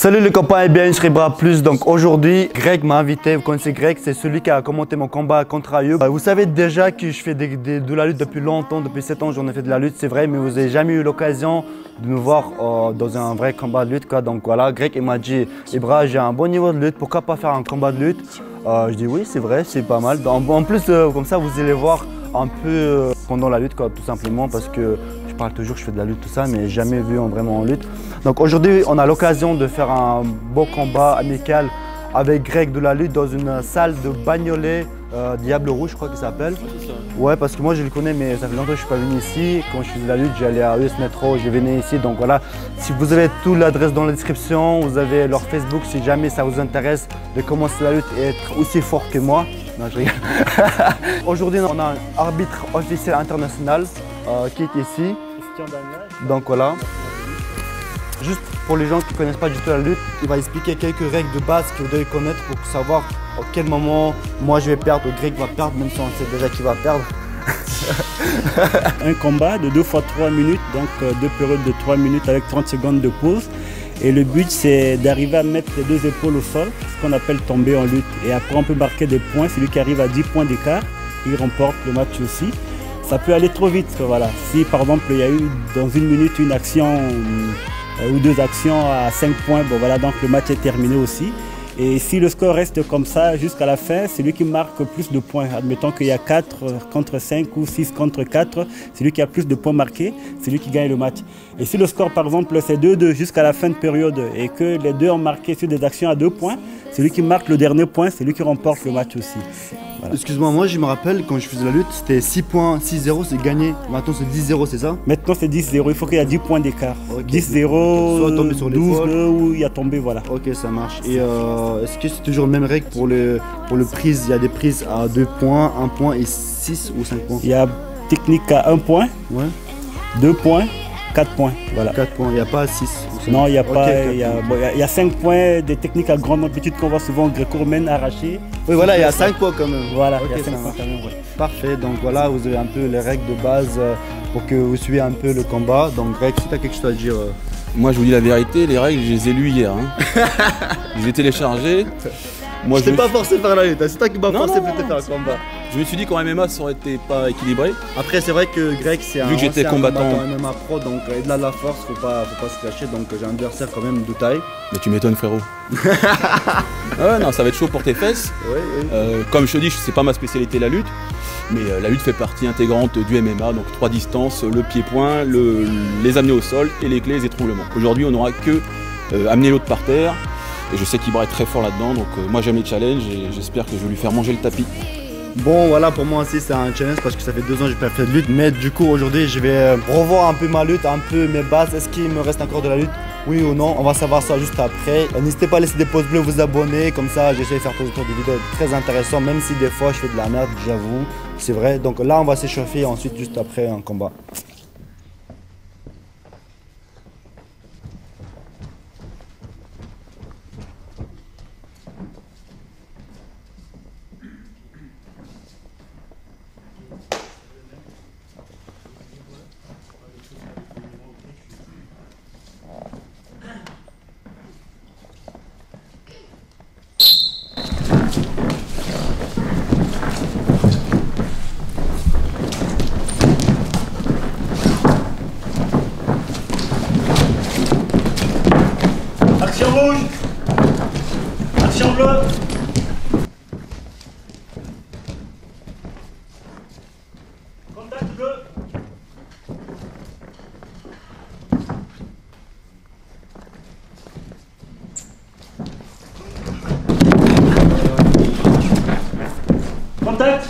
Salut les copains et bienvenue sur Ibra Plus. Donc aujourd'hui, Greg m'a invité. Vous connaissez Greg, c'est celui qui a commenté mon combat contre Ayoub. Vous savez déjà que je fais de la lutte depuis longtemps, depuis 7 ans j'en ai fait de la lutte, c'est vrai, mais vous n'avez jamais eu l'occasion de me voir dans un vrai combat de lutte, quoi. Donc voilà, Greg il m'a dit, Ibra, j'ai un bon niveau de lutte, pourquoi pas faire un combat de lutte? Je dis oui, c'est vrai, c'est pas mal. En plus, comme ça, vous allez voir un peu pendant la lutte, quoi, tout simplement, parce que je parle toujours que je fais de la lutte, tout ça, mais jamais vu vraiment en lutte. Donc aujourd'hui, on a l'occasion de faire un beau combat amical avec Greg de la lutte dans une salle de Bagnolet, Diable Rouge, je crois qu'il s'appelle. Ouais, parce que moi je le connais, mais ça fait longtemps que je ne suis pas venu ici. Quand je faisais de la lutte, j'allais à US Metro, je venais ici. Donc voilà, si vous avez toute l'adresse dans la description, vous avez leur Facebook si jamais ça vous intéresse de commencer la lutte et être aussi fort que moi. Non, je rigole. Aujourd'hui, on a un arbitre officiel international qui est ici. Donc voilà. Juste pour les gens qui ne connaissent pas du tout la lutte, il va expliquer quelques règles de base que vous devez connaître pour savoir à quel moment moi je vais perdre ou Greg va perdre, même si on sait déjà qui va perdre. Un combat de 2 fois 3 minutes, donc 2 périodes de 3 minutes avec 30 secondes de pause. Et le but c'est d'arriver à mettre les 2 épaules au sol, ce qu'on appelle tomber en lutte. Et après on peut marquer des points, celui qui arrive à 10 points d'écart, il remporte le match aussi. Ça peut aller trop vite, voilà. Si par exemple il y a eu dans une minute une action ou 2 actions à 5 points, bon voilà, donc le match est terminé aussi. Et si le score reste comme ça jusqu'à la fin, c'est lui qui marque plus de points. Admettons qu'il y a 4 contre 5 ou 6 contre 4, c'est lui qui a plus de points marqués, c'est lui qui gagne le match. Et si le score par exemple c'est 2-2 jusqu'à la fin de période et que les deux ont marqué sur des actions à 2 points, c'est lui qui marque le dernier point, c'est lui qui remporte le match aussi. Voilà. Excuse-moi, moi je me rappelle quand je faisais la lutte, c'était 6 points, 6-0, c'est gagné. Maintenant c'est 10-0, c'est ça? Maintenant c'est 10-0, il faut qu'il y ait 10 points d'écart. Okay. 10-0, soit tomber sur 12-2 ou il y a tombé, voilà. Ok, ça marche. Et est-ce que c'est toujours la même règle pour le prise? Il y a des prises à 2 points, 1 point et 6 ou 5 points? Il y a technique à 1 point, ouais. 2 points, 4 points, voilà. 4 points, il n'y a pas 6? Non, il n'y a pas, il y a 5 points des techniques à grande amplitude qu'on voit souvent gréco-romaine arrachées. Oui, voilà, il y a 5 points quand même. Voilà, okay, il y a 5 points quand même, ouais. Parfait, donc voilà, vous avez un peu les règles de base pour que vous suiviez un peu le combat. Donc Greg, si tu as quelque chose à dire... Moi je vous dis la vérité, les règles je les ai lues hier. Hein. Je les ai téléchargées. Moi, je t'ai pas forcé par la lutte, c'est toi qui m'as forcé pour te faire un combat. Je me suis dit qu'en MMA ça aurait été pas équilibré. Après c'est vrai que Greg c'est vu que j'étais combattant MMA pro, donc il a de la force, faut pas se cacher, donc j'ai un adversaire quand même de taille. Mais tu m'étonnes frérot. Ouais, non, ça va être chaud pour tes fesses. Oui, oui. Comme je te dis, c'est pas ma spécialité la lutte, mais la lutte fait partie intégrante du MMA, donc 3 distances, le pied-point, les amener au sol et les clés, les étranglements. Aujourd'hui on n'aura que amener l'autre par terre. Et je sais qu'Ibra est très fort là-dedans, donc moi j'aime les challenges et j'espère que je vais lui faire manger le tapis. Bon voilà, pour moi aussi c'est un challenge parce que ça fait 2 ans que j'ai pas fait de lutte, mais du coup aujourd'hui je vais revoir un peu ma lutte, un peu mes bases. Est-ce qu'il me reste encore de la lutte? Oui ou non? On va savoir ça juste après. N'hésitez pas à laisser des pouces bleus, vous abonner, comme ça j'essaie de faire des vidéos très intéressantes, même si des fois je fais de la merde, j'avoue, c'est vrai. Donc là on va s'échauffer ensuite juste après un combat. Action rouge, action bleue. Contact bleu. Contact.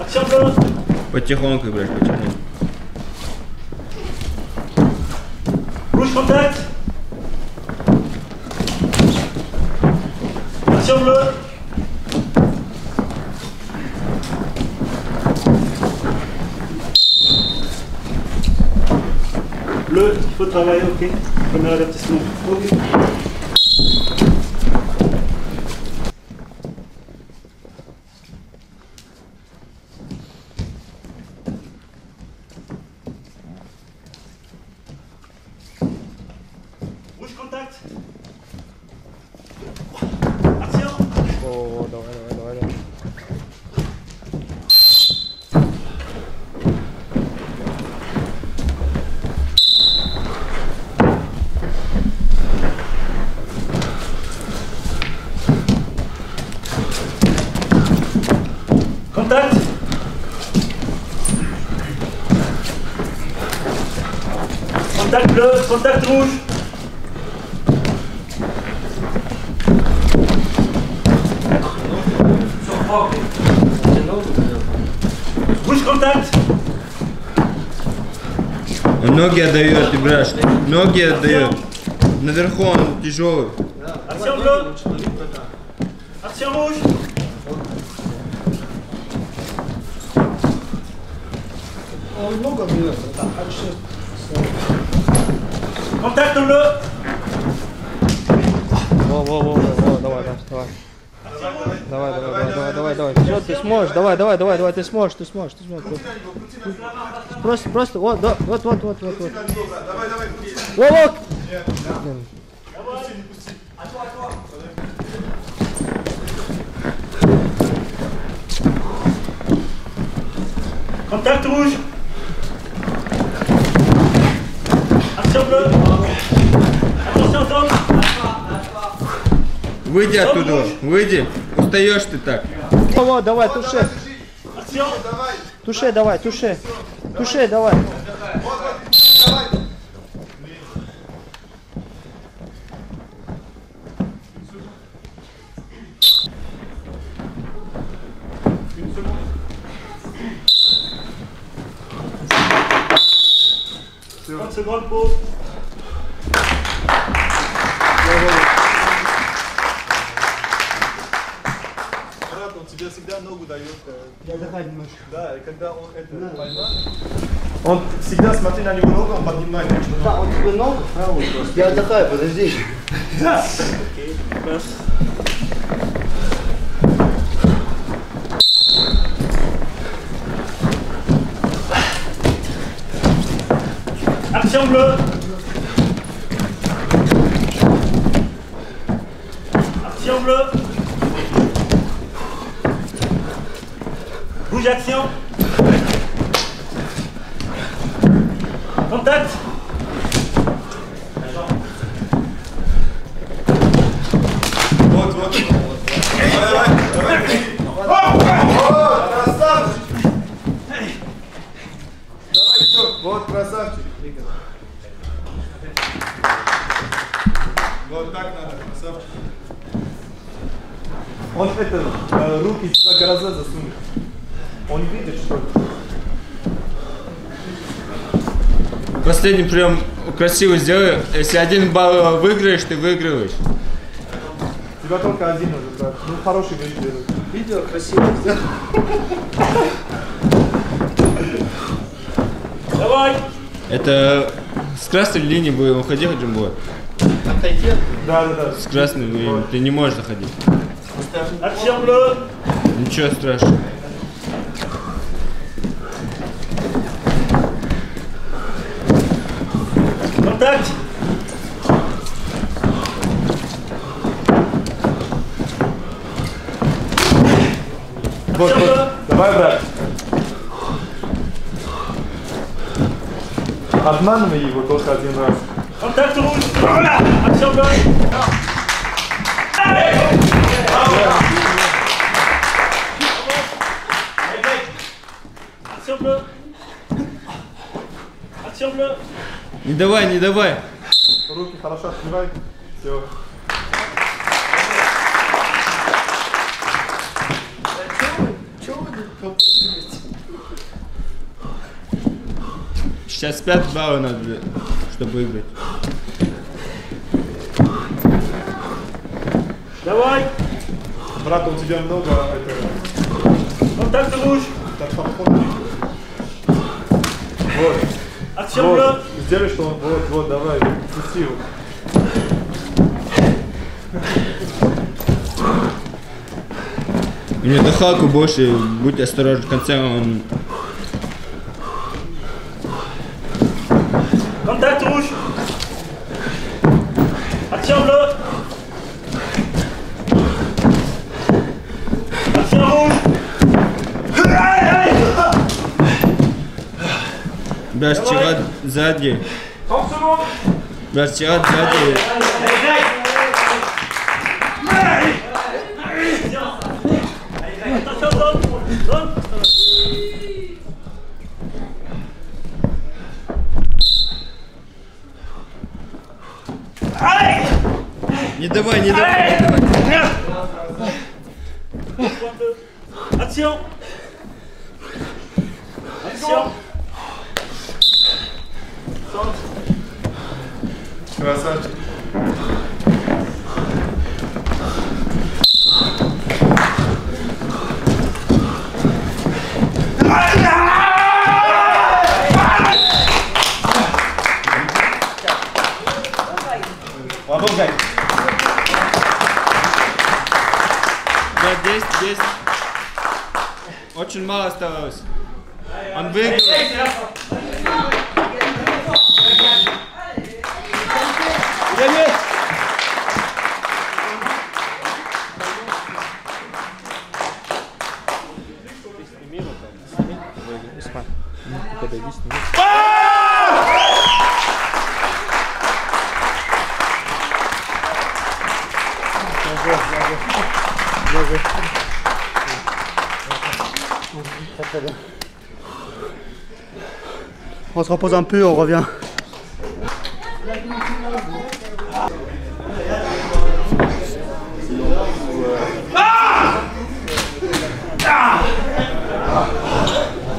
Action bleue. Потихоньку, блядь, потихоньку. Rouge contact. Action bleue. Bleu, il faut travailler, ok. Premier avertissement. Ok. О, давай. Contact. Contact bleu, contact rouge. Rouge contact. Он ноги отдает, играешь. Ноги отдает. Наверху он тяжелый. Action bleu. Action rouge. Contact bleu. Во, давай. Все, ты сможешь, давай, ты сможешь. Просто, вот. Вот. Contact rouge. Action bleu. Attention Tom. Выйди оттуда, выйди. Устаешь ты так. Вот, давай, туше. Action. Туше, давай. Seconde pause. Он тебе всегда ногу дает. Да, и когда он это поймает, он всегда смотри на него ногу, он поднимает. Да, он тебе ногу? Я отдыхаю, подожди. Action bleu. Action bleu. Rouge action. Contact. Вот. Давай. Красавчик. Давай еще. Вот красавчик. Вот так надо, красавчик. Он руки тебя гораздо засунет. Он видит, что ли? Последний прием красиво сделай. Если 1 балл выиграешь, ты выигрываешь. Тебя только один уже, брат. Ну, хороший видео. Видео красиво сделал. Давай. Это с красной линии будем уходить, Джимбой. Отойди. Да. С красной линии ты не можешь заходить. Action bleu. Ничего страшного. Contact. Вот. Давай, брат. Обманывай его только один раз. Contact rouge. Voilà. Action bleu. Action bleu. Action bleu. Не давай. Руки хорошо открывай. Все. Сейчас 5 баллов надо, чтобы выиграть. Давай. Брат, у тебя много Contact rouge. так подходит. Вот. Action bleu. Сделай, что он. Вот, давай. Пусти его. У него дыхалку больше, будь осторожен, в конце он... Contact rouge. Action bleu. сзади. Растирать сзади. Не давай, не давай. Action. Action. Красавчик. Bravo, Greg. Да, 10. Очень мало осталось. Он выиграл. On se repose un peu, on revient.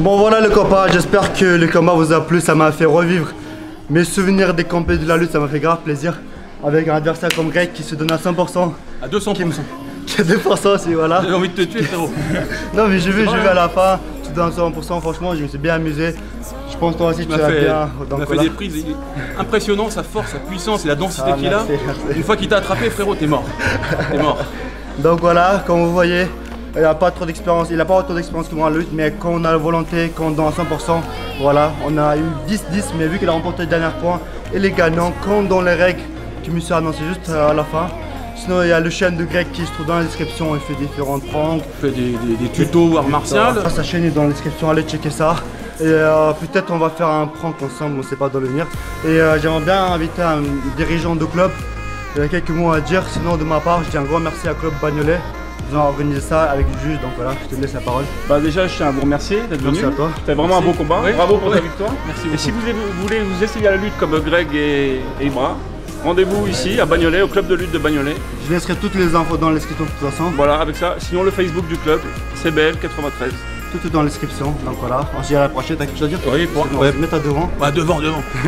Bon voilà le combat, j'espère que le combat vous a plu, ça m'a fait revivre mes souvenirs des combats de la lutte, ça m'a fait grave plaisir. Avec un adversaire comme Greg qui se donne à 100%. À 200%. Qui a 2% aussi, voilà. J'ai envie de te tuer, frérot. Non mais j'ai vu à la fin, tu te donnes à 100%, franchement je me suis bien amusé. Je pense toi aussi tu vas bien. Il a fait des prises, il est impressionnant, sa force, sa puissance et la densité qu'il a. Merci. Une fois qu'il t'a attrapé, frérot, t'es mort. T'es mort. Donc voilà, comme vous voyez, il n'a pas trop d'expérience, il n'a pas autant d'expérience que moi en lutte, mais quand on a la volonté, quand on donne à 100%, voilà, on a eu 10-10, mais vu qu'il a remporté le dernier point, il est gagnant, quand dans les règles qui me sont annoncées juste à la fin. Sinon il y a le chaîne de Greg qui se trouve dans la description, il fait différentes pranks. Il fait des tutos art martial. Sa chaîne est dans la description, allez checker ça. Et peut-être on va faire un prank ensemble, on ne sait pas dans l'avenir. Et j'aimerais bien inviter un dirigeant de club. Il y a quelques mots à dire, sinon de ma part, je dis un grand merci à Club Bagnolet. Ils ont organisé ça avec le juge, donc voilà, je te laisse la parole. Bah déjà, je tiens à vous remercier d'être venu. Merci à toi. C'était vraiment un beau combat. Oui. Bravo pour ta victoire. Merci Et beaucoup. si vous voulez vous essayer à la lutte comme Greg et Ibra, rendez-vous ici à Bagnolet, au club de lutte de Bagnolet. Je laisserai toutes les infos dans la description de toute façon. Voilà, avec ça. Sinon, le Facebook du club, CBL 93. Tout est dans la description, donc voilà. On se dit à la prochaine, t'as quelque chose à dire? Oui, pour- On va se mettre à devant. Bah devant.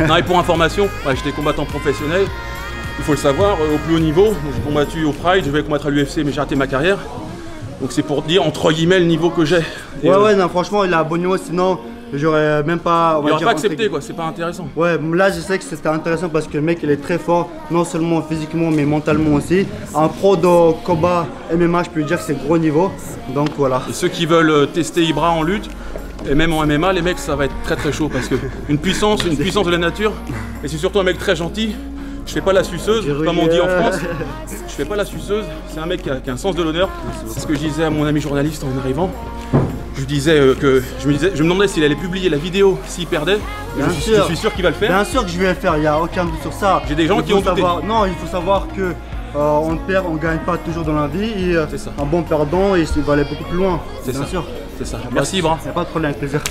Non, et pour information, j'étais combattant professionnel. Il faut le savoir, au plus haut niveau. J'ai combattu au Pride, je vais combattre à l'UFC, mais j'ai raté ma carrière. Donc c'est pour dire entre guillemets le niveau que j'ai. Et, Ouais, non, franchement, il a un bon niveau, sinon j'aurais même pas. il n'aurait pas accepté quoi, c'est pas intéressant. Ouais, là je sais que c'était intéressant parce que le mec il est très fort, non seulement physiquement mais mentalement aussi. Un pro de combat MMA, je peux dire que c'est gros niveau. Donc voilà. Et ceux qui veulent tester Ibra en lutte, et même en MMA, les mecs ça va être très chaud parce que une puissance de la nature, et c'est surtout un mec très gentil. Je fais pas la suceuse, comme on dit en France. Je fais pas la suceuse, c'est un mec qui a un sens de l'honneur. C'est ce que je disais à mon ami journaliste en arrivant. Je lui disais que je me demandais s'il allait publier la vidéo s'il perdait. Je suis sûr qu'il va le faire. Bien sûr que je vais le faire, il n'y a aucun doute sur ça. J'ai des gens qui ont douté. Non, il faut savoir que on perd, on gagne pas toujours dans la vie. Et C'est ça. un bon perdant, il va aller beaucoup plus loin. C'est Bien ça. sûr. C'est ça. Merci Ibra. Il n'y a pas de problème, avec plaisir.